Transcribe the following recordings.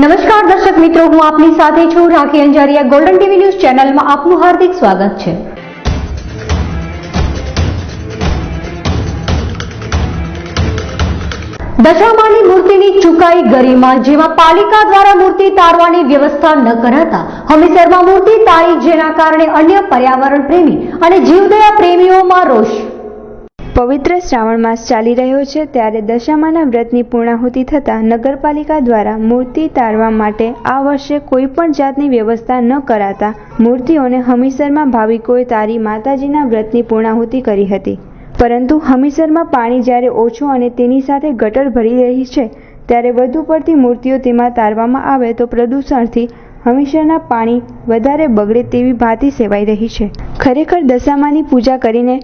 નમસ્કાર દર્શક મિત્રો, હું આપની સાથે છું રાખી અંજારિયા. ગોલ્ડન ટીવી ન્યૂઝ ચેનલમાં આપનું હાર્દિક સ્વાગત છે. દશામાની મૂર્તિની ચુકાઈ ગરિમા, જેમાં પાલિકા દ્વારા મૂર્તિ તારવાની વ્યવસ્થા ન કરાતા હમીરસરમાં મૂર્તિ તારી, જેના કારણે અન્ય પર્યાવરણ પ્રેમી અને જીવદયા પ્રેમીઓમાં રોષ. પવિત્ર શ્રાવણ માસ ચાલી રહ્યો છે ત્યારે દશામાના વ્રતની પૂર્ણાહુતિ થતાં નગરપાલિકા દ્વારા મૂર્તિ તારવા માટે આ વર્ષે કોઈ પણ જાતની વ્યવસ્થા ન કરાતા મૂર્તિઓને હમીરસરમાં ભાવિકોએ તારી માતાજીના વ્રતની પૂર્ણાહુતિ કરી હતી. પરંતુ હમીરસરમાં પાણી જ્યારે ઓછું અને તેની સાથે ગટર ભરી રહી છે ત્યારે વધુ પડતી મૂર્તિઓ તેમાં તારવામાં આવે તો પ્રદૂષણથી હમીરસરના પાણી વધારે બગડે તેવી ભાતી સેવાઈ રહી છે. ખરેખર દશામાની પૂજા કરીને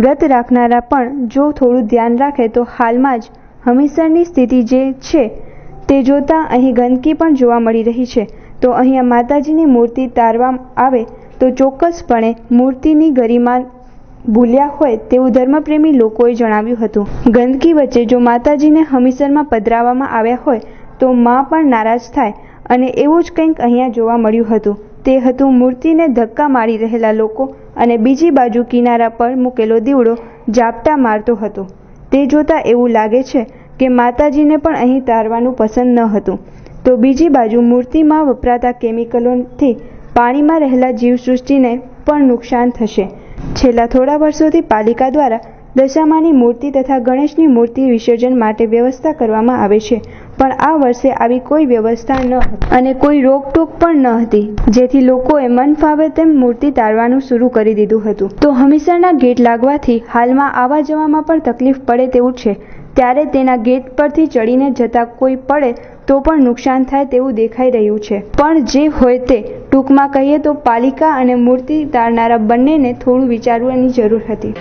વ્રત રાખનારા પણ જો થોડું ધ્યાન રાખે તો હાલમાં જ હમીરસરની સ્થિતિ જે છે તે જોતાં અહીં ગંદકી પણ જોવા મળી રહી છે. તો અહીંયા માતાજીની મૂર્તિ તારવા આવે તો ચોક્કસપણે મૂર્તિની ગરિમા ભૂલ્યા હોય તેવું ધર્મપ્રેમી લોકોએ જણાવ્યું હતું. ગંદકી વચ્ચે જો માતાજીને હમીરસરમાં પધરાવવામાં આવ્યા હોય તો માં પણ નારાજ થાય અને એવું જ કંઈક અહીંયા જોવા મળ્યું હતું. તે હતું મૂર્તિને ધક્કા મારી રહેલા લોકો અને બીજી બાજુ કિનારા પર મૂકેલો દીવડો ઝાપટા મારતો હતો. તે જોતાં એવું લાગે છે કે માતાજીને પણ અહીં તારવાનું પસંદ ન હતું. તો બીજી બાજુ મૂર્તિમાં વપરાતા કેમિકલોથી પાણીમાં રહેલા જીવસૃષ્ટિને પણ નુકસાન થશે. છેલ્લા થોડા વર્ષોથી પાલિકા દ્વારા દશામાની મૂર્તિ તથા ગણેશની મૂર્તિ વિસર્જન માટે વ્યવસ્થા કરવામાં આવે છે, પણ આ વર્ષે આવી કોઈ વ્યવસ્થા ન હતી અને કોઈ રોકટોક પણ ન હતી, જેથી લોકોએ મન ફાવે તેમ મૂર્તિ તારવાનું શરૂ કરી દીધું હતું. તો હમીરસરના ગેટ લાગવાથી હાલમાં આવવા જવામાં પણ તકલીફ પડે તેવું છે. ત્યારે તેના ગેટ પરથી ચડીને જતા કોઈ પડે તો પણ નુકસાન થાય તેવું દેખાઈ રહ્યું છે. પણ જે હોય તે, ટૂંકમાં કહીએ તો પાલિકા અને મૂર્તિ તારનારા બંનેને થોડું વિચારવાની જરૂર હતી.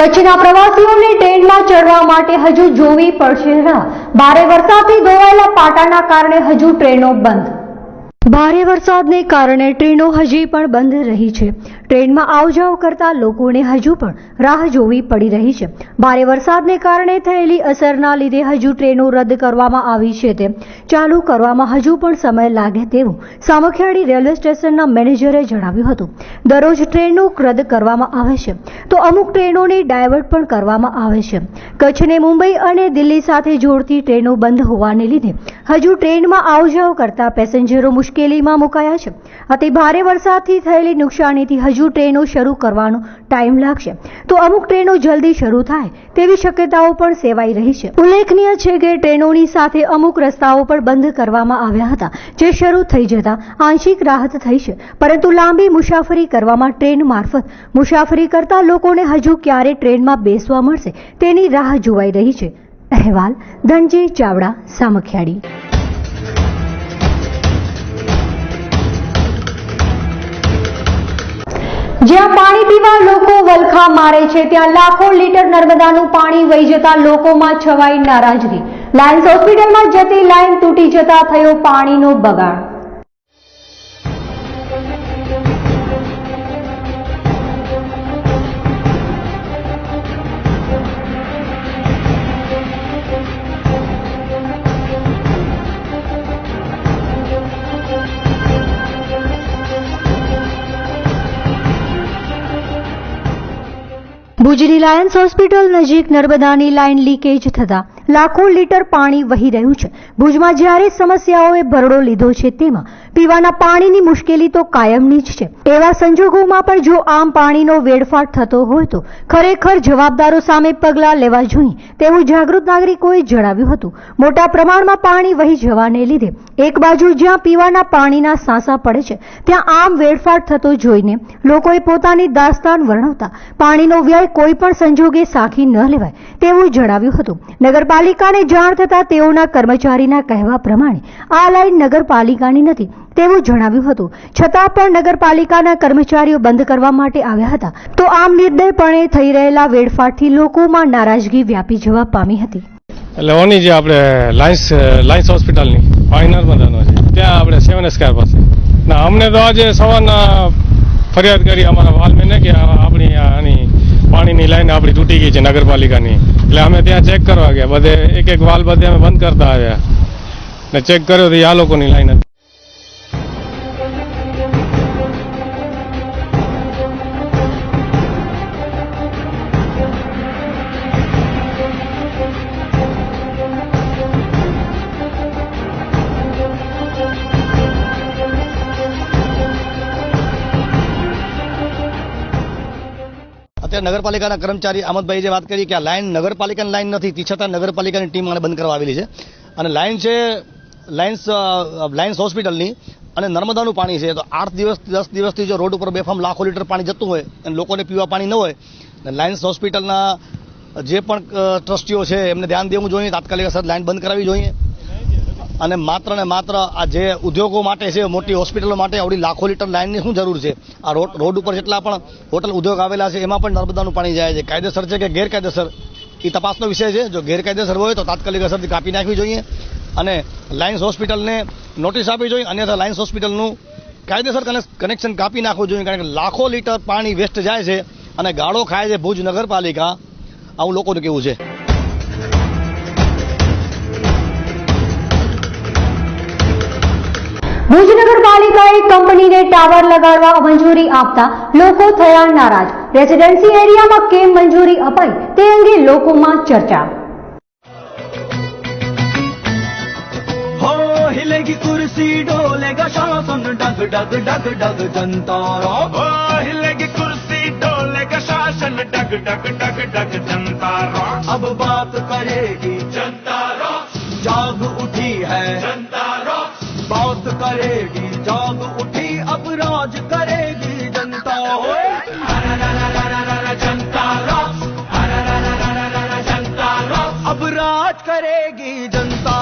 કચ્છના પ્રવાસીઓને ટ્રેનમાં ચડવા માટે હજુ જોવી પડશે રાહ. ભારે વરસાદથી ધોવાયેલા પાટાના કારણે હજુ ટ્રેનો બંધ. ભારે વરસાદને કારણે ટ્રેનો હજી પણ બંધ રહી છે. ટ્રેનમાં આવજાવ કરતા લોકોને હજુ પણ રાહ જોવી પડી રહી છે. ભારે વરસાદને કારણે થયેલી અસરના લીધે હજુ ટ્રેનો રદ કરવામાં આવી છે તે ચાલુ કરવામાં હજુ પણ સમય લાગે તેવું સામખિયાળી રેલવે સ્ટેશનના મેનેજરે જણાવ્યું હતું. દરરોજ ટ્રેનો રદ કરવામાં આવે છે તો અમુક ટ્રેનોને ડાયવર્ટ પણ કરવામાં આવે છે. કચ્છને મુંબઈ અને દિલ્હી સાથે જોડતી ટ્રેનો બંધ હોવાને લીધે હજુ ટ્રેનમાં આવજાવ કરતા પેસેન્જરો મુશ્કેલીમાં મુકાયા છે. અતિ ભારે વરસાદથી થયેલી નુકસાનીથી હજુ ટ્રેનો શરૂ કરવાનો ટાઈમ લાગશે તો અમુક ટ્રેનો જલ્દી શરૂ થાય તેવી શક્યતાઓ પણ સેવાઈ રહી છે. ઉલ્લેખનીય છે કે ટ્રેનોની સાથે અમુક રસ્તાઓ પણ બંધ કરવામાં આવ્યા હતા, જે શરૂ થઈ જતા આંશિક રાહત થઈ છે. પરંતુ લાંબી મુસાફરી કરવામાં ટ્રેન મારફત મુસાફરી કરતા લોકોને હજુ ક્યારે ટ્રેનમાં બેસવા મળશે તેની રાહ જોવાઈ રહી છે. અહેવાલ ધનજી ચાવડા, સામખિયાળી. જ્યાં પાણી પીવા લોકો વલખા મારે છે ત્યાં લાખો લીટર નર્મદાનું પાણી વહી જતા લોકોમાં છવાઈ નારાજગી. લાયન્સ હોસ્પિટલમાં જતી લાઈન તૂટી જતા થયો પાણીનો બગાડ. ભુજની લાયન્સ હોસ્પિટલ નજીક નર્મદાની લાઇન લીકેજ થતા લાખો લીટર પાણી વહી રહ્યું છે. ભુજમાં જ્યારે સમસ્યાઓએ ભરડો લીધો છે તેમાં પીવાના પાણીની મુશ્કેલી તો કાયમની જ છે. એવા સંજોગોમાં પણ જો આમ પાણીનો વેડફાટ થતો હોય તો ખરેખર જવાબદારો સામે પગલાં લેવા જોઈએ તેવું જાગૃત નાગરિકોએ જણાવ્યું હતું. મોટા પ્રમાણમાં પાણી વહી જવાને લીધે એક બાજુ જ્યાં પીવાના પાણીના સાંસા પડે છે ત્યાં આમ વેડફાટ થતો જોઈને લોકોએ પોતાની દાસ્તાન વર્ણવતા પાણીનો વ્યય કોઈ પણ સંજોગે સાખી ન લેવાય તેવું જણાવ્યું હતું. નગરપાલિકાને જાણ થતાં તેઓના કર્મચારીના કહેવા પ્રમાણે આ લાઈન નગરપાલિકાની નથી તેવું જણાવ્યું હતું. છતાં પણ નગરપાલિકાના કર્મચારીઓ બંધ કરવા માટે આવ્યા હતા તો આમ નિર્દયપણે થઈ રહેલા વેડફાટથી લોકોમાં નારાજગી વ્યાપી જવા પામી હતી. એટલે ઓની જે આપણે લાયન્સ હોસ્પિટલની પાણી નર્મદાનો છે ત્યાં આપણે 7 સ્ક્વેર પાસે ના અમને તો આજે સવારના ફરિયાદ કરી અમારા વાલમેને કે આપણી આની પાણીની લાઈન આપણી તૂટી ગઈ છે નગરપાલિકાની. એટલે અમે ત્યાં ચેક કરવા ગયા, બધે એક વાલ બધે અમે બંધ કરતા આવ્યા ને ચેક કર્યો તો આ લોકોની લાઈન હતી. અત્યારે નગરપાલિકાના કર્મચારી આમદભાઈ જે વાત કરી કે આ લાઈન નગરપાલિકાની લાઈન નથી, તે છતાં નગરપાલિકાની ટીમ આને બંધ કરવા આવેલી છે. અને લાઈન છે લાયન્સ હોસ્પિટલની અને નર્મદાનું પાણી છે. તો 8 દિવસ 10 દિવસથી જો રોડ ઉપર બેફામ લાખો લીટર પાણી જતું હોય અને લોકોને પીવા પાણી ન હોય, લાયન્સ હોસ્પિટલના જે પણ ટ્રસ્ટીઓ છે એમને ધ્યાન દેવું જોઈએ, તાત્કાલિક અસર લાઈન બંધ કરાવવી જોઈએ. અને માત્ર ને માત્ર આ જે ઉદ્યોગો માટે છે, મોટી હોસ્પિટલો માટે આવડી લાખો લીટર લાઈનની શું જરૂર છે? આ રોડ ઉપર જેટલા પણ હોટલ ઉદ્યોગ આવેલા છે એમાં પણ નર્મદાનું પાણી જાય છે. કાયદેસર છે કે ગેરકાયદેસર એ તપાસનો વિષય છે. જો ગેરકાયદેસર હોય તો તાત્કાલિક અસરથી કાપી નાખવી જોઈએ અને લાયન્સ હોસ્પિટલને નોટિસ આપવી જોઈએ. અન્યથા લાયન્સ હોસ્પિટલનું કાયદેસર કનેક્શન કાપી નાખવું જોઈએ, કારણ કે લાખો લીટર પાણી વેસ્ટ જાય છે અને ગાળો ખાય છે ભુજ નગરપાલિકા. આવું લોકોનું કેવું છે. ભુજ નગરપાલિકાએ કંપનીને ટાવર લગાડવા મંજૂરી આપતા લોકો થયા નારાજ. રેસિડેન્સી એરિયામાં કેમ મંજૂરી અપાઈ તે અંગે લોકોમાં ચર્ચા. हो हिलेगी कुर्सी डोलेगा शासन डग डग डग डग जनता रो हिलेगी कुर्सी डोलेगा शासन डग डग डग डग जनता रो अब बात करेगी जनता रो जाग उठी है जनता रो बात करेगी जाग उठी अब राज करेगी जनता हो जनता रो जनता रो अब राज करेगी जनता.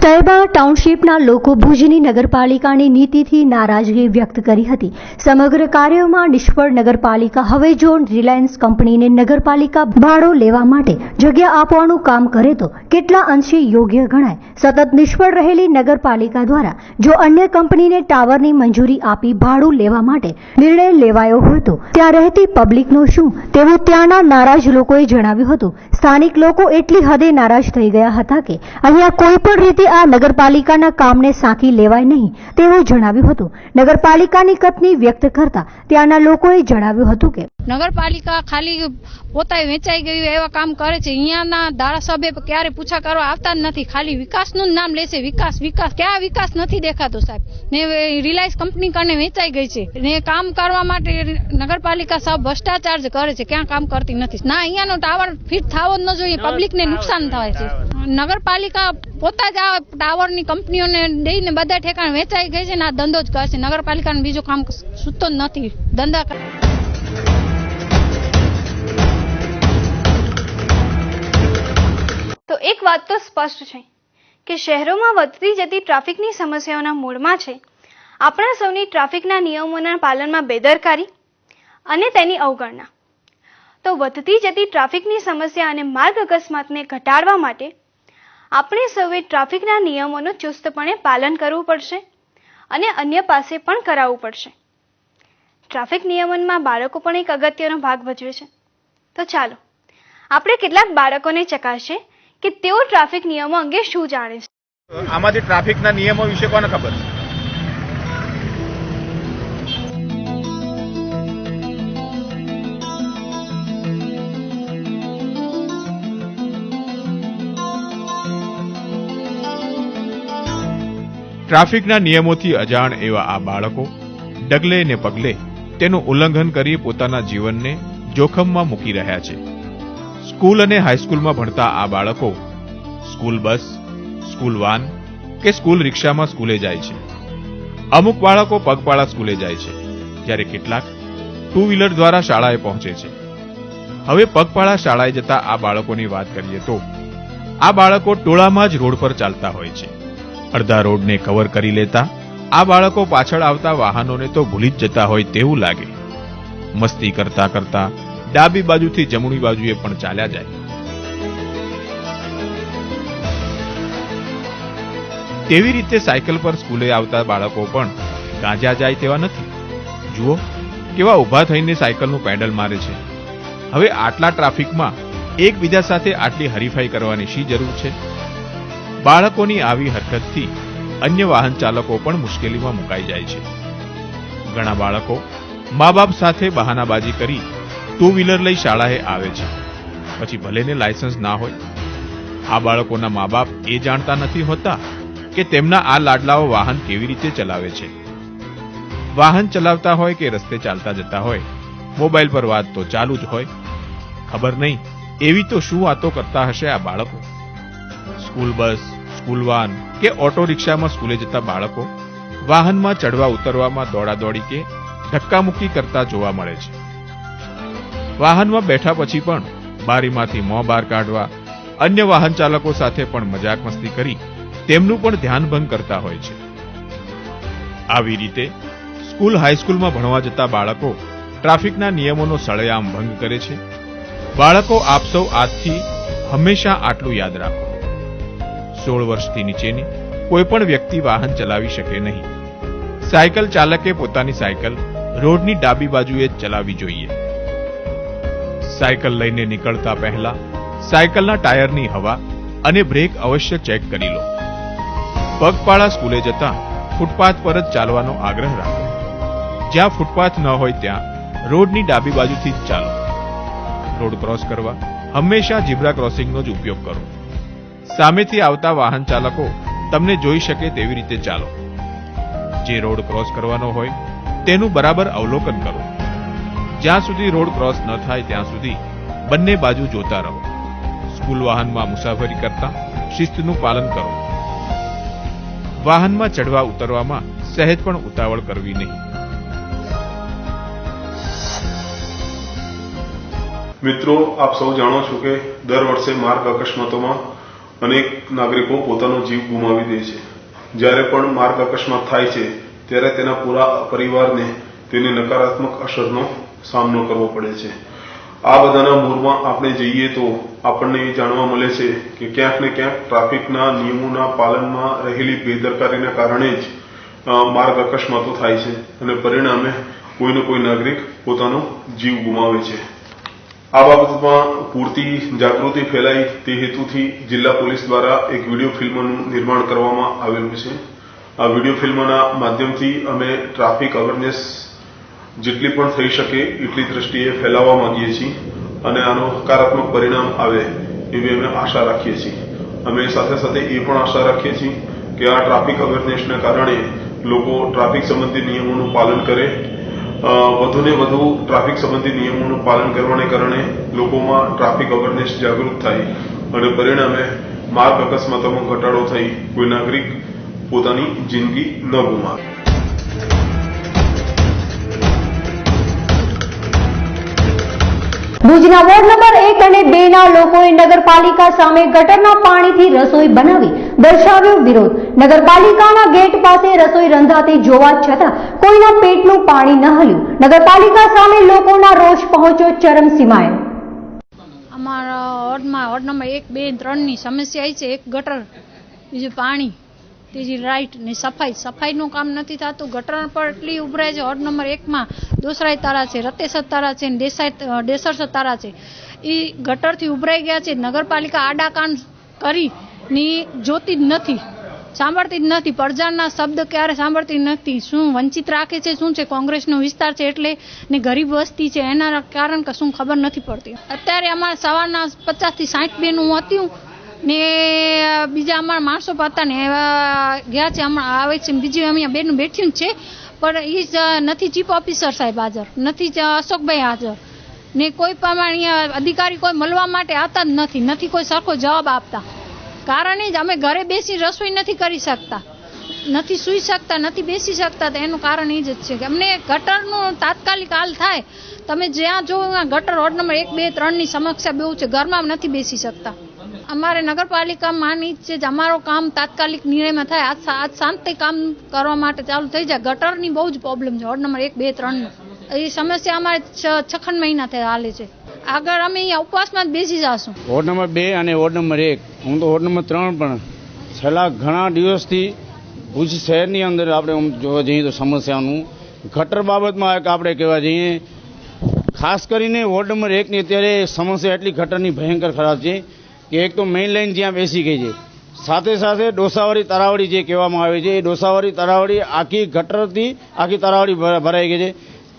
તૈબા ટાઉનશીપના લોકો ભુજની નગરપાલિકાની નીતિથી નારાજગી વ્યક્ત કરી હતી. સમગ્ર કાર્યમાં નિષ્ફળ નગરપાલિકા હવે જો રિલાયન્સ કંપનીને નગરપાલિકા ભાડો લેવા માટે જગ્યા આપવાનું કામ કરે તો કેટલા અંશે યોગ્ય ગણાય. સતત નિષ્ફળ રહેલી નગરપાલિકા દ્વારા જો અન્ય કંપનીને ટાવરની મંજૂરી આપી ભાડું લેવા માટે નિર્ણય લેવાયો હોય તો ત્યાં રહેતી પબ્લિકનો શું તેવું ત્યાંના નારાજ લોકોએ જણાવ્યું હતું. સ્થાનિક લોકો એટલી હદે નારાજ થઈ ગયા હતા કે અહીંયા કોઈ પણ રીતે આ નગરપાલિકાના કામને સાંકી લેવાય નહીં તેવું જણાવ્યું હતું. નગરપાલિકાની કથની વ્યક્ત કરતા ત્યાંના લોકોએ જણાવ્યું હતું કે નગરપાલિકા ખાલી પોતાએ વેચાઈ ગયું એવા કામ કરે છે. અહીંયાના ધારાસભ્ય ક્યારે પૂછા કરવા આવતા જ નથી, ખાલી વિકાસનું જ નામ લેશે. વિકાસ વિકાસ ક્યાં વિકાસ નથી દેખાતો સાહેબ. ને રિલાયન્સ કંપની કારણે વેચાઈ ગઈ છે ને કામ કરવા માટે નગરપાલિકા સાહેબ ભ્રષ્ટાચાર જ કરે છે, ક્યાં કામ કરતી નથી. ના અહીંયાનો ટાવર ફિટ થવો જ ન જોઈએ, પબ્લિકને નુકસાન થાય છે. નગરપાલિકા પોતા જ આ ટાવરની કંપનીઓને દઈને બધા ઠેકાણે વેચાઈ ગઈ છે ને આ ધંધો જ કરે છે. નગરપાલિકાને બીજું કામ સૂતો જ નથી, ધંધા. તો એક વાત તો સ્પષ્ટ છે કે શહેરોમાં વધતી જતી ટ્રાફિકની સમસ્યાઓના મૂળમાં છે આપણા સૌની ટ્રાફિકના નિયમોના પાલનમાં બેદરકારી અને તેની અવગણના. તો વધતી જતી ટ્રાફિકની સમસ્યા અને માર્ગ અકસ્માતને ઘટાડવા માટે આપણે સૌએ ટ્રાફિકના નિયમોનું ચુસ્તપણે પાલન કરવું પડશે અને અન્ય પાસે પણ કરાવવું પડશે. ટ્રાફિક નિયમનમાં બાળકો પણ એક અગત્યનો ભાગ ભજવે છે. તો ચાલો આપણે કેટલાક બાળકોને ચકાસીએ કે તેઓ ટ્રાફિક નિયમો અંગે શું જાણે છે. આમાંથી ટ્રાફિકના નિયમો વિશે કોને ખબર? ટ્રાફિકના નિયમોથી અજાણ એવા આ બાળકો ડગલે ને પગલે તેનું ઉલ્લંઘન કરી પોતાના જીવનને જોખમમાં મૂકી રહ્યા છે. સ્કૂલ અને હાઈસ્કૂલમાં ભણતા આ બાળકો સ્કૂલ બસ, સ્કૂલ વાન કે સ્કૂલ રિક્ષામાં સ્કૂલે જાય છે. અમુક બાળકો પગપાળા સ્કૂલે જાય છે, જ્યારે કેટલાક ટુ વ્હીલર દ્વારા શાળાએ પહોંચે છે. હવે પગપાળા શાળાએ જતા આ બાળકોની વાત કરીએ તો આ બાળકો ટોળામાં જ રોડ પર ચાલતા હોય છે. અડધા રોડને કવર કરી લેતા આ બાળકો પાછળ આવતા વાહનોને તો ભૂલી જ જતા હોય તેવું લાગે. મસ્તી કરતા કરતા ડાબી બાજુથી જમણી બાજુએ પણ ચાલ્યા જાય. તેવી રીતે સાયકલ પર સ્કૂલે આવતા બાળકો પણ ગાંજા જાય તેવા નથી. જુઓ કેવા ઊભા થઈને સાયકલનું પેડલ મારે છે. હવે આટલા ટ્રાફિકમાં એકબીજા સાથે આટલી હરીફાઈ કરવાની શી જરૂર છે? બાળકોની આવી હરકતથી અન્ય વાહન ચાલકો પણ મુશ્કેલીમાં મુકાઈ જાય છે. ઘણા બાળકો મા બાપ સાથે બહાનાબાજી કરી ટુ વ્હીલર લઈ શાળાએ આવે છે, પછી ભલેને લાયસન્સ ના હોય. આ બાળકોના મા બાપ એ જાણતા નથી હોતા કે તેમના આ લાડલાઓ વાહન કેવી રીતે ચલાવે છે. વાહન ચલાવતા હોય કે રસ્તે ચાલતા જતા હોય, મોબાઈલ પર વાત તો ચાલુ જ હોય. ખબર નહીં એવી તો શું વાતો કરતા હશે આ બાળકો. સ્કૂલ બસ, સ્કૂલ વાન કે ઓટો રિક્ષામાં સ્કૂલે જતા બાળકો વાહનમાં ચડવા ઉતરવામાં દોડાદોડી કે ધક્કામુક્કી કરતા જોવા મળે છે. વાહનમાં બેઠા પછી પણ બારીમાંથી મોં બહાર કાઢવા, અન્ય વાહન ચાલકો સાથે પણ મજાક મસ્તી કરી તેમનું પણ ધ્યાન ભંગ કરતા હોય છે. આવી રીતે સ્કૂલ હાઈસ્કૂલમાં ભણવા જતા બાળકો ટ્રાફિકના નિયમોનો સળેઆમ ભંગ કરે છે. બાળકો આપ સૌ આજથી હંમેશા આટલું યાદ રાખો: 16 વર્ષથી નીચેની કોઈ પણ વ્યક્તિ વાહન ચલાવી શકે નહીં. સાયકલ ચાલકે પોતાની સાયકલ રોડની ડાબી બાજુએ જ ચલાવવી જોઈએ. સાયકલ લઈને નીકળતા પહેલા સાયકલના ટાયરની હવા અને બ્રેક અવશ્ય ચેક કરી લો. પગપાળા સ્કૂલે જતા ફૂટપાથ પર જ ચાલવાનો આગ્રહ રાખો. જ્યાં ફૂટપાથ ન હોય ત્યાં રોડની ડાબી બાજુથી જ ચાલો. રોડ ક્રોસ કરવા હંમેશા ઝીબ્રા ક્રોસિંગનો જ ઉપયોગ કરો. સામેથી આવતા વાહન ચાલકો તમને જોઈ શકે તેવી રીતે ચાલો. જે રોડ ક્રોસ કરવાનો હોય તેનું બરાબર અવલોકન કરો. જ્યાં સુધી રોડ ક્રોસ ન થાય ત્યાં સુધી બંને બાજુ જોતા રહો. સ્કૂલ વાહનમાં મુસાફરી કરતા શિસ્તનું પાલન કરો. વાહનમાં ચડવા ઉતરવામાં સહેજ પણ ઉતાવળ કરવી નહીં. મિત્રો, આપ સૌ જાણો છો કે દર વર્ષે માર્ગ અકસ્માતોમાં અનેક નાગરિકો પોતાનો જીવ ગુમાવી દે છે. જ્યારે પણ માર્ગ અકસ્માત થાય છે ત્યારે તેના પૂરા પરિવારને તેની નકારાત્મક અસરનો સામનો કરવો પડે છે. આ બધાના મૂળમાં આપણે જઈએ તો આપણને એ જાણવા મળે છે કે ક્યાંક ને ક્યાંક ટ્રાફિકના નિયમોના પાલનમાં રહેલી બેદરકારીના કારણે જ માર્ગ અકસ્માતો થાય છે અને પરિણામે કોઈનો કોઈ નાગરિક પોતાનો જીવ ગુમાવે છે. આ બાબતમાં પૂરતી જાગૃતિ ફેલાય તે હેતુથી જિલ્લા પોલીસ દ્વારા એક વિડીયો ફિલ્મનું નિર્માણ કરવામાં આવેલું છે. આ વિડીયો ફિલ્મના માધ્યમથી અમે ટ્રાફિક અવેરનેસ જેટલી પણ થઈ શકે એટલી દ્રષ્ટિએ ફેલાવવા માંગીએ છીએ અને આનો હકારાત્મક પરિણામ આવે એવી અમે આશા રાખીએ છીએ. અમે સાથે સાથે એ પણ આશા રાખીએ છીએ કે આ ટ્રાફિક અવેરનેસના કારણે લોકો ટ્રાફિક સંબંધી નિયમોનું પાલન કરે. વધુને વધુ ટ્રાફિક સંબંધી નિયમોનું પાલન કરવાને કારણે લોકોમાં ટ્રાફિક અવેરનેસ જાગૃત થાય અને પરિણામે માર્ગ અકસ્માતોમાં ઘટાડો થઈ કોઈ નાગરિક પોતાની જિંદગી ન ગુમાવે. ભુજના વોર્ડ નંબર 1 અને 2 ના લોકોએ નગરપાલિકા સામે ગટરના પાણીથી રસોઈ બનાવી દર્શાવ્યો વિરોધ. નગરપાલિકાના ગેટ પાસે રસોઈ રંધાતી જોવા છતાં કોઈના પેટનું પાણી ન હલ્યું. નગરપાલિકા સામે લોકોના રોષ પહોંચ્યો ચરમસીમાએ. અમારા વોર્ડ નંબર 1, 2, 3 ની સમસ્યા એ છે: એક ગટર, બીજું પાણી, ત્રીજી લાઇટ ને સફાઈનું કામ નથી થતું. ગટર પર એટલી ઉભરાય છે. વોર્ડ નંબર 1 માં દોસરાઈ તારા છે, રતેસર તારા છે, દેસર તારા છે. એ ગટરથી ઉભરાઈ ગયા છે. નગરપાલિકા આડા કાન કરી ની જોતી જ નથી, સાંભળતી જ નથી. પ્રજાના શબ્દ ક્યારે સાંભળતી નથી. શું વંચિત રાખે છે? શું છે? કોંગ્રેસનો વિસ્તાર છે એટલે ને ગરીબ વસ્તી છે એના કારણ કે શું ખબર નથી પડતી. અત્યારે અમારે સવારના 50 થી 60 બેનું હતું ને બીજા અમારા માણસો હતા ને એવા ગયા છે, હમણાં આવે છે, બીજી અહીંયા બેનું બેઠ્યું છે, પણ એ નથી ચીફ ઓફિસર સાહેબ હાજર, નથી અશોકભાઈ હાજર, ને કોઈ પણ અહીંયા અધિકારી કોઈ મળવા માટે આવતા જ નથી કોઈ સરખો જવાબ આપતા. કારણ એ જ અમે ઘરે બેસી રસોઈ નથી કરી શકતા, નથી સૂઈ શકતા, નથી બેસી શકતા. તો એનું કારણ એ જ છે કે અમને ગટરનું તાત્કાલિક હાલ થાય. તમે જ્યાં જો ગટર વોર્ડ નંબર 1, 2, 3ની સમસ્યા બહુ છે, ઘરમાં નથી બેસી શકતા. અમારે નગરપાલિકા માની છે જ અમારો કામ તાત્કાલિક નિર્ણયમાં થાય, આજ શાંતિ કામ કરવા માટે ચાલુ થઈ જાય. ગટરની બહુ જ પ્રોબ્લેમ છે વોર્ડ નંબર 1, 2, 3ની. એ સમસ્યા અમારે 6 મહિનાથી હાલે છે. આગળ અમે અહીંયા ઉપવાસમાં જ બેસી જશું. વોર્ડ નંબર 2 અને વોર્ડ નંબર 1, હું તો વોર્ડ નંબર 3 પણ છેલ્લા ઘણા દિવસથી ભુજ શહેરની અંદર આપણે જોવા જઈએ તો સમસ્યાનું ગટર બાબતમાં આપણે કહેવા જઈએ, ખાસ કરીને વોર્ડ નંબર 1ની અત્યારે સમસ્યા એટલી ગટરની ભયંકર ખરાબ છે કે એક તો મેઇન લાઇન જ્યાં બેસી ગઈ છે, સાથે સાથે ડોસાવાળી તરાવડી જે કહેવામાં આવે છે, એ ડોસાવાળી તરાવડી આખી ગટરથી આખી તરાવડી ભરાઈ ગઈ છે.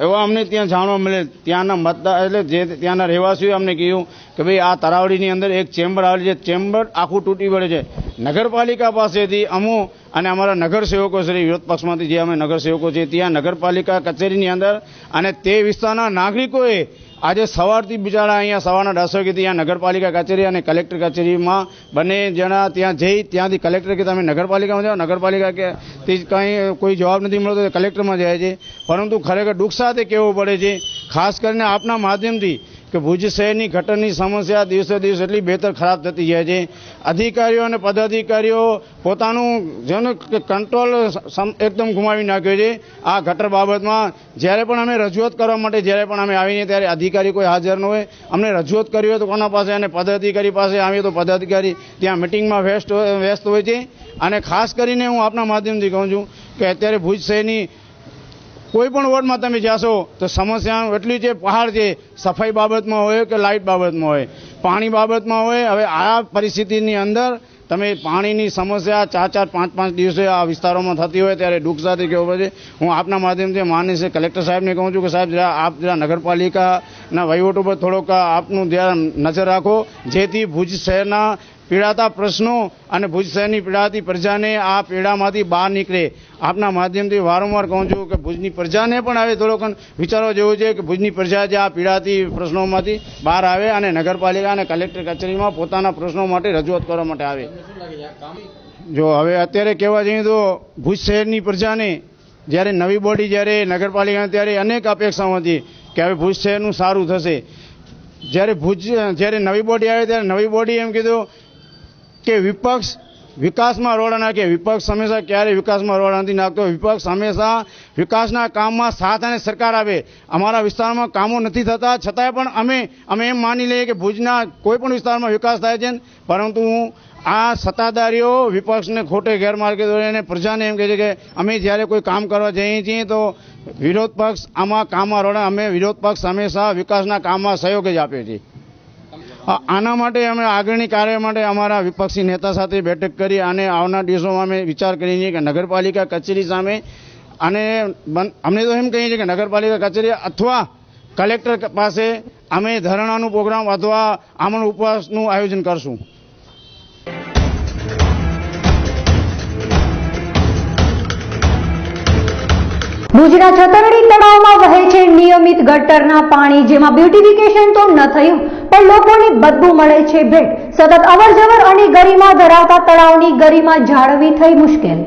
એવા અમને ત્યાં જાણવા મળે, ત્યાંના મતદાર એટલે જે ત્યાંના રહેવાસીઓએ અમને કહ્યું કે ભાઈ આ તરાવડીની અંદર એક ચેમ્બર આવેલી છે, ચેમ્બર આખું તૂટી પડે છે. નગરપાલિકા પાસેથી અમો અને અમારા નગરસેવકો શ્રી વિરોધ પક્ષમાંથી જે અમે નગરસેવકો છે ત્યાં નગરપાલિકા કચેરીની અંદર અને તે વિસ્તારના નાગરિકોએ આજે સવારથી બિચારા અહીંયા સવારના 10 વાગ્યાથી ત્યાં નગરપાલિકા કચેરી અને કલેક્ટર કચેરીમાં બંને જણા ત્યાં જઈ ત્યાંથી કલેક્ટર કે તમે નગરપાલિકામાં જાઓ, નગરપાલિકા કે તે કંઈ કોઈ જવાબ નથી મળતો, કલેક્ટરમાં જાય છે. પરંતુ ખરેખર દુઃખ સાથે કહેવું પડે છે, ખાસ કરીને આપના માધ્યમથી, કે ભુજ શહેરની ગટરની સમસ્યા દિવસે દિવસ એટલી બહેતર ખરાબ થતી જાય છે. અધિકારીઓ અને પદાધિકારીઓ પોતાનું જેનો કંટ્રોલ એકદમ ગુમાવી નાખ્યો છે આ ગટર બાબતમાં. જ્યારે પણ અમે રજૂઆત કરવા માટે જ્યારે પણ અમે આવીને ત્યારે અધિકારી કોઈ હાજર ન હોય. અમને રજૂઆત કરી હોય તો કોના પાસે, અને પદાધિકારી પાસે આવીએ તો પદાધિકારી ત્યાં મિટિંગમાં વ્યસ્ત હોય છે. અને ખાસ કરીને હું આપના માધ્યમથી કહું છું કે અત્યારે ભુજ શહેરની કોઈ પણ વોર્ડમાં તમે જાશો તો સમસ્યા એટલી છે, પહાડ છે, સફાઈ બાબતમાં હોય કે લાઇટ બાબતમાં હોય, પાણી બાબતમાં હોય. હવે આ પરિસ્થિતિની અંદર તમે પાણીની સમસ્યા 4, 5 દિવસે આ વિસ્તારોમાં થતી હોય ત્યારે દુઃખ સાથે કહેવું પડે. હું આપના માધ્યમથી માનનીય કલેક્ટર સાહેબને કહું છું કે સાહેબ આપ જરા નગરપાલિકાના વહીવટ ઉપર થોડોક આપનું ધ્યાન નજર રાખો, જેથી ભુજ શહેરના પીડાતા પ્રશ્નો અને ભુજ શહેરની પીડાતી પ્રજાને આ પીડામાંથી બહાર નીકળે. આપના માધ્યમથી વારંવાર કહું છું કે ભુજની પ્રજાને પણ હવે થોડોક વિચારવા જેવું છે કે ભુજની પ્રજા જે આ પીડાતી પ્રશ્નોમાંથી બહાર આવે અને નગરપાલિકા અને કલેક્ટર કચેરીમાં પોતાના પ્રશ્નો માટે રજૂઆત કરવા માટે આવે. જો હવે અત્યારે કહેવા જઈએ તો ભુજ શહેરની પ્રજાને જ્યારે નવી બોડી જ્યારે નગરપાલિકા ત્યારે અનેક અપેક્ષાઓ હતી કે હવે ભુજ શહેરનું સારું થશે. જ્યારે નવી બોડી આવે ત્યારે નવી બોડી એમ કીધું કે વિપક્ષ વિકાસમાં રોડા નાખે. વિપક્ષ હંમેશા ક્યારેય વિકાસમાં રોડા નથી નાખતો. વિપક્ષ હંમેશા વિકાસના કામમાં સાથ અને સરકાર આપે. અમારા વિસ્તારમાં કામો નથી થતા છતાંય પણ અમે એમ માની લઈએ કે ભુજના કોઈ પણ વિસ્તારમાં વિકાસ થાય છે, પરંતુ આ સત્તાધારીઓ વિપક્ષને ખોટે ગેરમાર્ગે દોરે અને પ્રજાને એમ કહે છે કે અમે જ્યારે કોઈ કામ કરવા જઈએ છીએ તો વિરોધ પક્ષ આમાં કામમાં રોડા. અમે વિરોધ પક્ષ હંમેશા વિકાસના કામમાં સહયોગ જ આપીએ છીએ. આના માટે અમે આગળની કાર્ય માટે અમારા વિપક્ષી નેતા સાથે બેઠક કરી અને આવનાર દિવસોમાં અમે વિચાર કરીએ છીએ કે નગરપાલિકા કચેરી સામે અને અમને તો એમ કહીએ છીએ કે નગરપાલિકા કચેરી અથવા કલેક્ટર પાસે અમે ધરણાનું પ્રોગ્રામ અથવા આમરણ ઉપવાસનું આયોજન કરશું. ભુજના છતરડી તળાવમાં વહે છે નિયમિત ગટરના પાણી, જેમાં બ્યુટિફિકેશન તો ન થયું પણ લોકોને બદબુ મળે છે ભેટ. સતત અવરજવર અને ગરિમા ધરાવતા તળાવની ગરિમા જાળવવી થઈ મુશ્કેલ.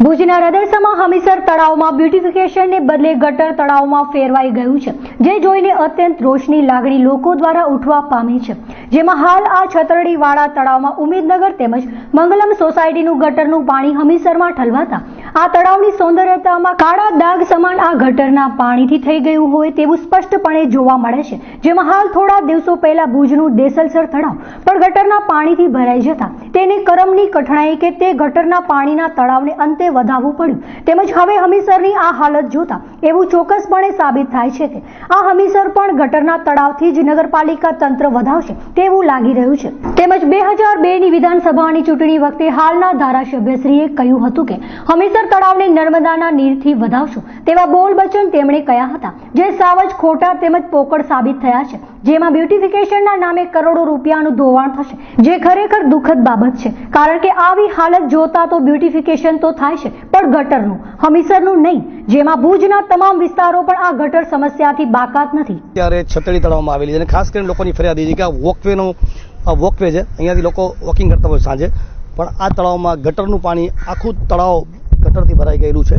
ભુજના રદેસામાં હમીસર તળાવમાં બ્યુટિફિકેશનને બદલે ગટર તળાવમાં ફેરવાઈ ગયું છે, જે જોઈને અત્યંત રોષની લાગણી લોકો દ્વારા ઉઠવા પામી છે. જેમાં હાલ આ છતરડીવાળા તળાવમાં ઉમેદનગર તેમજ મંગલમ સોસાયટીનું ગટરનું પાણી હમીસરમાં ઠલવાતા આ તળાવની સૌંદર્યતામાં કાળા ડાઘ સમાન આ ગટરના પાણીથી થઈ ગયું હોય તેવું સ્પષ્ટપણે જોવા મળે છે, જેમાં હાલ થોડા દિવસો પહેલા ભુજનું દેસલસર તળાવ પણ ગટરના પાણીથી ભરાઈ જતા તેને કરમની કઠણાઈ કે તે ગટરના પાણીના તળાવને અંતે વધાવવું પડ્યું. તેમજ હવે હમીસરની આ હાલત જોતા એવું ચોક્કસપણે સાબિત થાય છે કે આ હમીસર પણ ગટરના તળાવથી જ નગરપાલિકા તંત્ર વધાવશે તેવું લાગી રહ્યું છે. તેમજ 2002ની વિધાનસભાની ચૂંટણી વખતે હાલના ધારાસભ્યશ્રીએ કહ્યું હતું કે હમીસર તળાવને નર્મદાના નીરથી વધાવશું તેવા બોલ વચન તેમણે કહ્યા હતા, જે સાવ જ ખોટા તેમજ પોકળ સાબિત થયા છે, જેમાં બ્યુટિફિકેશનના નામે કરોડો રૂપિયાનું ધોવાણ થશે, જે ખરેખર દુઃખદ બાબત છે. કારણ કે આવી હાલત જોતા તો બ્યુટિફિકેશન તો થાય છે પણ ગટરનું, હમીસરનું નહીં, જેમાં ભુજના તમામ વિસ્તારો પણ આ ગટર સમસ્યાથી બાકાત નથી. ત્યારે છતડી તળાવમાં આવેલી છે અને ખાસ કરીને લોકોની ફરિયાદ એ છે કે આ વોકવે છે, અહીંયાથી લોકો વોકિંગ કરતા હોય સાંજે, પણ આ તળાવમાં ગટરનું પાણી આખું તળાવ ગટરથી ભરાઈ ગયેલું છે.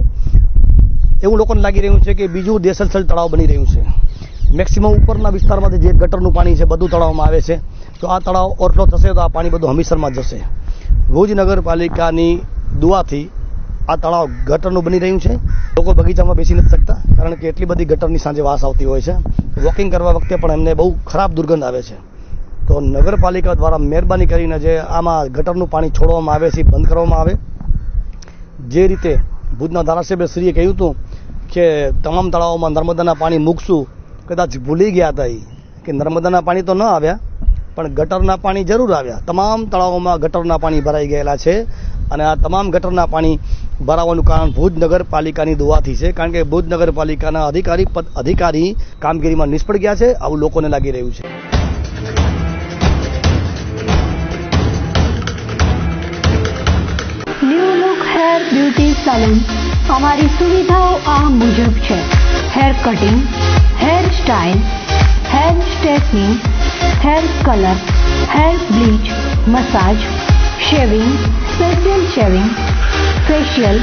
એવું લોકોને લાગી રહ્યું છે કે બીજું દેસલસર તળાવ બની રહ્યું છે. મેક્સિમમ ઉપરના વિસ્તારમાંથી જે ગટરનું પાણી છે બધું તળાવમાં આવે છે, તો આ તળાવ ઓવરફ્લો થશે તો આ પાણી બધું હમીસરમાં જશે. ભુજ નગરપાલિકાની દુઆથી આ તળાવ ગટરનું બની રહ્યું છે. લોકો બગીચામાં બેસી નથી શકતા કારણ કે એટલી બધી ગટરની સાંજે વાસ આવતી હોય છે. વોકિંગ કરવા વખતે પણ એમને બહુ ખરાબ દુર્ગંધ આવે છે. તો નગરપાલિકા દ્વારા મહેરબાની કરીને જે આમાં ગટરનું પાણી છોડવામાં આવે છે બંધ કરવામાં આવે. જે રીતે ભુજના ધારાસભ્યશ્રીએ કહ્યું હતું કે તમામ તળાવોમાં નર્મદાના પાણી મૂકશું, કદાચ ભૂલી ગયા હતા કે નર્મદાના પાણી તો ન આવ્યા પણ ગટરના પાણી જરૂર આવ્યા. તમામ તળાવોમાં ગટરના પાણી ભરાઈ ગયેલા છે અને આ તમામ ગટરના પાણી ભરાવાનું કારણ ભુજ નગરપાલિકાની દુઆથી છે, કારણ કે ભુજ નગરપાલિકાના અધિકારી કામગીરીમાં નિષ્ફળ ગયા છે, આવું લોકોને લાગી રહ્યું છે. New look hair beauty salon. અમારી સુવિધાઓ આ મુજબ છે: hair cutting, hair style, hair straightening, hair colour, hair bleach, massage, shaving, special shaving, facial,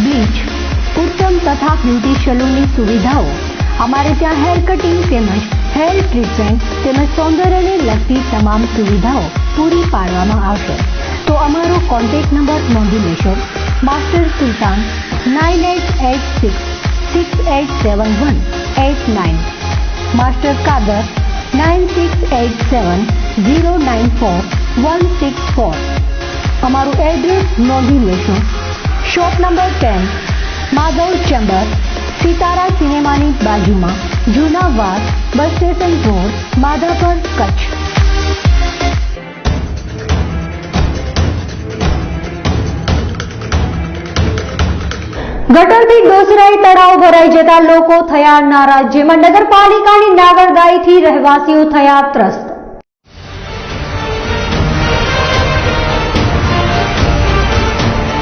bleach, ઉત્તમ તથા બ્યુટી સલૂનની સુવિધાઓ. અમારે ત્યાં હેર કટિંગ તેમજ હેર ટ્રીટમેન્ટ તેમજ સૌંદર્યને લગતી તમામ સુવિધાઓ પૂરી પાડવામાં આવશે. તો અમારો કોન્ટેક્ટ નંબર નોંધી લેશો: માસ્ટર સુલતાન 9886687189, માસ્ટર કાદર 9687094164. અમારું એડ્રેસ નોંધી લેશો: shop number 10, Madhav chamber, Sitara સિનેમાની બાજુમાં, જૂના વાસ, bus station road, Madhapar, Kutch. ગટરથી ડોસરાઈ તળાવ ભરાઈ જતા લોકો થયા નારાજ, જેમાં નગરપાલિકાની નાગરદાઈથી રહેવાસીઓ થયા ત્રસ્ત.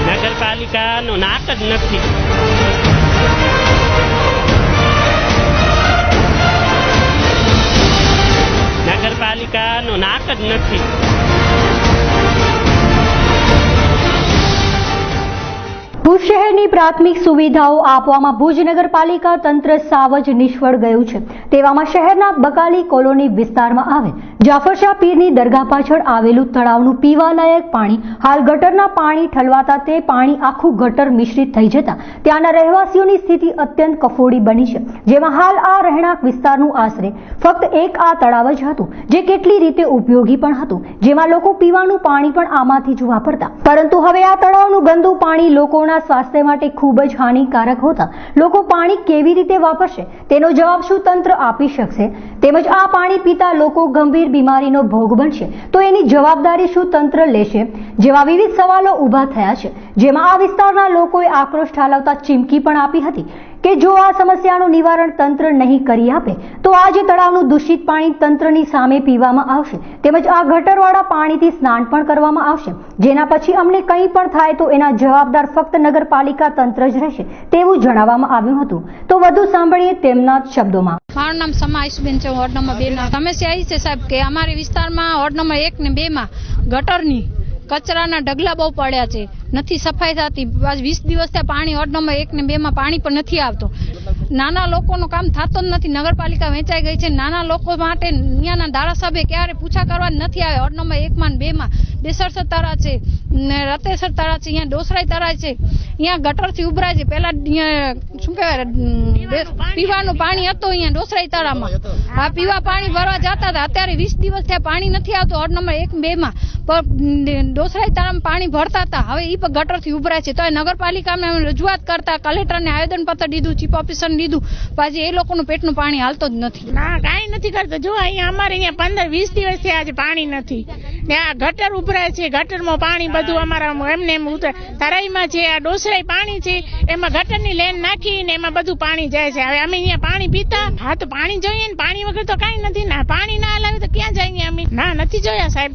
નગરપાલિકાનો નાક જ નથી. નગરપાલિકાનો નાક જ નથી. ભુજ શહેરની પ્રાથમિક સુવિધાઓ આપવામાં ભુજ નગરપાલિકા તંત્ર સાવ જ નિષ્ફળ ગયું છે. તેવામાં શહેરના બકાલી કોલોની વિસ્તારમાં આવેલ જાફરશાહ પીરની દરગાહ પાછળ આવેલું તળાવનું પીવાલાયક પાણી હાલ ગટરના પાણી ઠલવાતા તે પાણી આખું ગટર મિશ્રિત થઈ જતા ત્યાંના રહેવાસીઓની સ્થિતિ અત્યંત કફોડી બની છે. જેમાં હાલ આ રહેણાંક વિસ્તારનું આશરે ફક્ત એક આ તળાવ જ હતું, જે કેટલી રીતે ઉપયોગી પણ હતું, જેમાં લોકો પીવાનું પાણી પણ આમાંથી જ વાપરતા. પરંતુ હવે આ તળાવનું ગંદુ પાણી લોકોના સ્વાસ્થ્ય માટે ખૂબ જ હાનિકારક હોતા લોકો પાણી કેવી રીતે વાપરશે તેનો જવાબ શું તંત્ર આપી શકશે? તેમજ આ પાણી પીતા લોકો ગંભીર બીમારીનો ભોગ બનશે તો એની જવાબદારી શું તંત્ર લેશે? જેવા વિવિધ સવાલો ઊભા થયા છે, જેમાં આ વિસ્તારના લોકોએ આક્રોશ ઠાલવતા ચીમકી પણ આપી હતી કે જો આ સમસ્યાનું નિવારણ તંત્ર નહીં કરી આપે તો આજે તળાવનું દૂષિત પાણી તંત્રની સામે પીવામાં આવશે, તેમજ આ ગટરવાળા પાણીથી સ્નાન પણ કરવામાં આવશે, જેના પછી અમને કંઈ પણ થાય તો એના જવાબદાર ફક્ત નગરપાલિકા તંત્ર જ રહેશે તેવું જણાવવામાં આવ્યું હતું. તો વધુ સાંભળીએ તેમના શબ્દોમાં. મારું નામ સમા આયુષબેન છે. વોર્ડ નંબર 2 ના સમસ્યા એ છે સાહેબ કે અમારી વિસ્તારમાં વોર્ડ નંબર 1 ને 2 માં ગટરની કચરાના ઢગલા બહુ પડ્યા છે, નથી સફાઈ થતી. 20 દિવસથી પાણી વોર્ડ નંબર 1 ને 2 માં પાણી પણ નથી આવતો. નાના લોકોનું કામ થતો જ નથી. નગરપાલિકા વેચાઈ ગઈ છે. નાના લોકો માટે અહીંયાના ધારાસભ્ય ક્યારે પૂછા કરવા નથી આવ્યા. વોર્ડ નંબર 1 માં ને 2 માં દેસરસર તળાવ છે ને રતેસર તળાવ છે, અહીંયા ડોસરાઈ તળાવ છે. અહીંયા ગટરથી ઉભરાય છે. પેલા અહીંયા શું કહેવાય પીવાનું પાણી હતું અહીંયા ડોસરાઈ તળાવમાં. આ પીવા પાણી ભરવા જતા હતા. અત્યારે 20 દિવસ થયા પાણી નથી આવતું. વોર્ડ નંબર 1, 2 માં પણ ડોસરાઈ તળાવમાં પાણી ભરતા હતા. હવે એ પણ ગટરથી ઉભરાય છે. તો નગરપાલિકાને રજૂઆત કરતા કલેક્ટરને આવેદનપત્ર દીધું, ચીફ ઓફિસરને દીધું, પછી એ લોકોનું પેટનું પાણી હાલતો જ નથી. ના, કાંઈ નથી કરતો. જો અહીંયા અમારે અહીંયા 15-20 દિવસ થયા આજે પાણી નથી ને આ ગટર ઉભરાય છે. ગટરમાં પાણી બધું અમારા એમને એમ ઉતરે. તરાઈમાં છે, આ ડોસરાઈ પાણી છે, એમાં ગટરની લેન નાખીને એમાં બધું પાણી જાય છે. હવે અમે અહીંયા પાણી પીતા, હા તો પાણી જોઈએ ને, પાણી વગર તો કાંઈ નથી. ના, પાણી ના હલાવે તો ક્યાં જઈએ અમે? ના, નથી જોયા સાહેબ.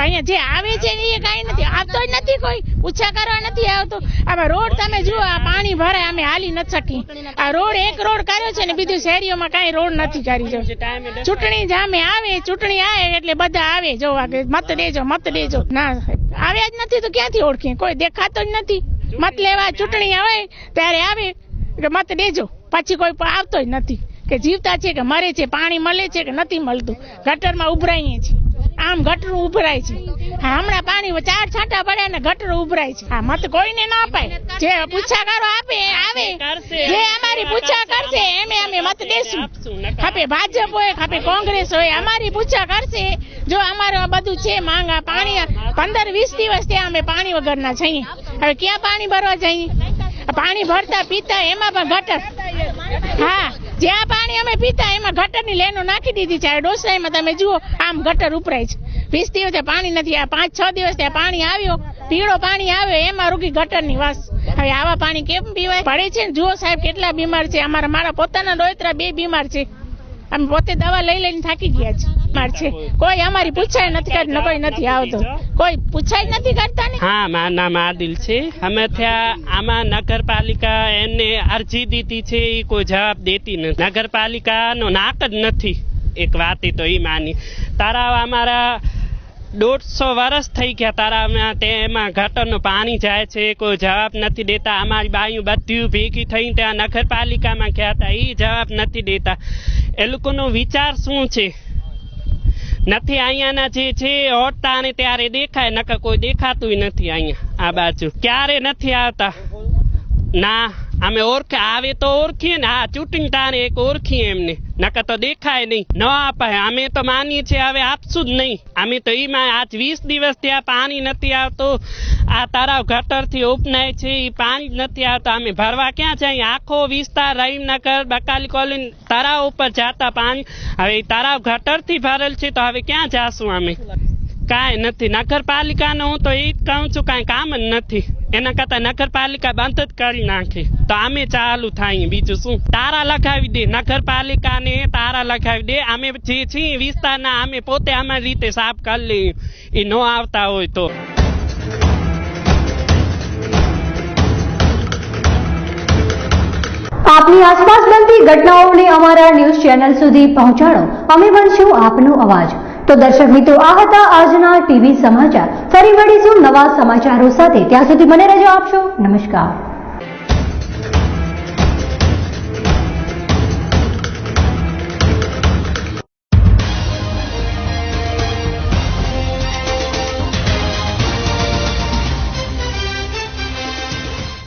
અહીંયા જે આવે છે ને એ કાંઈ નથી આવતો, જ નથી. કોઈ પૂછા કરવા નથી આવતો. આમાં રોડ તમે જુઓ, આ પાણી ભરાય, અમે હાલી નથી શકી. આ રોડ એક રોડ કર્યો છે ને બીજું શહેરીઓમાં કાંઈ રોડ નથી કરી રહ્યો. ચૂંટણી જામે આવે, ચૂંટણી આવે એટલે બધા આવે જોવા કે મત દેજો, મત દેજો. ના આવ્યા જ નથી તો ક્યાંથી ઓળખીએ? કોઈ દેખાતો જ નથી. મત લેવા ચૂંટણી આવે ત્યારે આવે કે મત દેજો, પછી કોઈ આવતો જ નથી. કે જીવતા છે કે મરે છે, પાણી મળે છે કે નથી મળતું. ગટરમાં ઉભરાઈએ છીએ, આમ ગટર ઉભરાય છે. હા, હમણાં પાણી 4 છાંટા પડ્યા ને ગટર ઉભરાય છે. હા, મત કોઈને ના અપાય. જે પૂછાકારો આપે આવે, જે અમારી પૂછા કરશે એમે અમે મત દેશું. ખાપે ભાજપ હોય, ખાપે કોંગ્રેસ હોય, અમારી પૂછા કરશે. જો અમારું બધું છે માંગા પાણી 15-20 દિવસ ત્યાં અમે પાણી વગરના છીએ. હવે ક્યાં પાણી ભરવા જઈએ? પાણી ભરતા પીતા એમાં પણ ગટર. હા, જ્યાં પાણી અમે પીતા એમાં ગટરની લેનો નાખી દીધી છે. ડોસરાઈમાં તમે જુઓ આમ ગટર ઉપરાય છે. 20 દિવસ પાણી નથી. આ 5-6 દિવસ ત્યાં પાણી આવ્યો, પીળો પાણી આવ્યો, એમાં રૂકી ગટરની વાસ. હવે આવા પાણી કેમ પીવાય? પડે છે ને. જુઓ સાહેબ કેટલા બીમાર છે. મારા પોતાના ડોયત્રા 2 બીમાર છે. અમે પોતે દવા લઈ લઈને થાકી ગયા છે. છે કોઈ અમારી પૂછાય નથી કરતા, કોઈ નથી આવતો, કોઈ પૂછાય નથી કરતા ને. હા, મારું નામ આદિલ છે. અમે ત્યાં આમાં નગરપાલિકા એને અરજી દીધી છે, એ કોઈ જવાબ દેતી નથી. નગરપાલિકાનો નાક જ નથી. એક વાત તો એ માની તારા અમારા 150 વર્ષ થઈ ગયા તારામાં, તેમાં ગટરનું પાણી જાય છે, કોઈ જવાબ નથી દેતા. અમારી બાયું બધી ભેગી થઈને ત્યાં નગરપાલિકામાં ગયા હતા, એ જવાબ નથી દેતા. એ લોકોનો વિચાર શું છે નથી. અહીંયાના જે છે હોટતા ને ત્યારે દેખાય, નકર કોઈ દેખાતું નથી. અહીંયા આ બાજુ ક્યારે નથી આવતા. ના, અમે આવે તો ઓળખીએ ને. હા, ચૂંટણી તારે એક ઓળખીએ એમને, નકર તો દેખાય નહીં, ન અપાય. અમે તો માનીએ છીએ હવે આપશું જ નહીં. અમે તો એમાં આજ 20 દિવસ ત્યાં પાણી નથી આવતું. આ તળાવ ગટરથી ઉપનાય છે, એ પાણી જ નથી આવતું. અમે ભરવા ક્યાં જઈએ? આખો વિસ્તાર રહીમનગર, બકાલી કોલોની તળાવ ઉપર જતા પાણી. હવે તળાવ ગટરથી ભરેલ છે, તો હવે ક્યાં જાશું અમે? કાંઈ નથી. નગરપાલિકાને હું તો એ જ કહું છું, કાંઈ કામ જ નથી. એના કરતા નગરપાલિકા બંધ જ કરી નાખે તો અમે ચાલુ થાય. બીજું શું? તારા લગાવી દે નગરપાલિકાને, તારા લગાવી દે. અમે જે છીએ વિસ્તારના, અમે પોતે અમારી રીતે સાફ કરી લઈએ, એ ન આવતા હોય તો. આપની આસપાસ બનતી ઘટનાઓને અમારા ન્યૂઝ ચેનલ સુધી પહોંચાડો. અમે બનશું આપનો અવાજ. તો દર્શક મિત્રો, આ હતા આજના ટીવી સમાચાર. ફરી મળીશું નવા સમાચારો સાથે. ત્યાં સુધી મને રજા આપશો. નમસ્કાર.